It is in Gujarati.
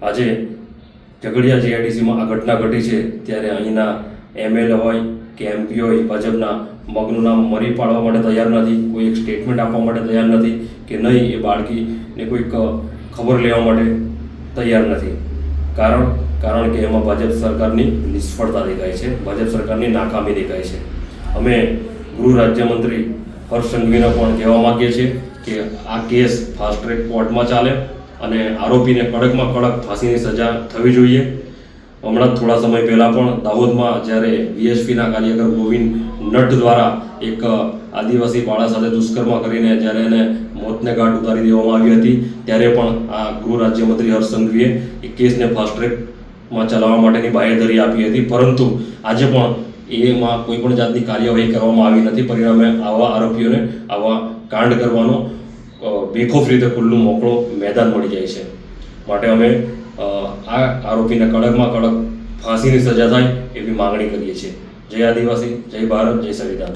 આજે ઝઘડિયા જીઆઈડીસીમાં આ ઘટના ઘટી છે ત્યારે અહીંના એમએલએ હોય કે એમપી હોય ભાજપના મગનું નામ મરી પાડવા માટે તૈયાર નથી, કોઈ એક સ્ટેટમેન્ટ આપવા માટે તૈયાર નથી કે નહીં એ બાળકીને કોઈક ખબર લેવા માટે તૈયાર નથી. કારણ કે એમાં ભાજપ સરકારની નિષ્ફળતા દેખાય છે, ભાજપ સરકારની નાકામી દેખાય છે. અમે ગૃહ રાજ્યમંત્રી હર્ષ સંઘવીને પણ કહેવા માગીએ છીએ કે આ કેસ ફાસ્ટ ટ્રેક કોર્ટમાં ચાલે અને આરોપીને કડકમાં કડક ફાંસીની સજા થવી જોઈએ. હમણાં થોડા સમય પહેલાં પણ દાહોદમાં જ્યારે વીએસપીના કાર્યકર ગોવિંદ નટ દ્વારા એક આદિવાસી બાળા સાથે દુષ્કર્મ કરીને જ્યારે એને મોતને ઘાટ ઉતારી દેવામાં આવી હતી ત્યારે પણ આ ગૃહ રાજ્યમંત્રી હર્ષ સંઘવીએ એ કેસને ફાસ્ટ ટ્રેકમાં ચલાવવા માટેની બાંહેધરી આપી હતી, પરંતુ આજે પણ એમાં કોઈ પણ જાતની કાર્યવાહી કરવામાં આવી નથી. પરિણામે આવા આરોપીઓને આવા કાંડ કરવાનો બેખોફ રીતે ખુલ્લું મોકળો મેદાન મળી જાય છે. માટે અમે આ આરોપીને કડકમાં કડક ફાંસીની સજા થાય એવી માગણી કરીએ છીએ. જય આદિવાસી, જય ભારત, જય સંવિધાન.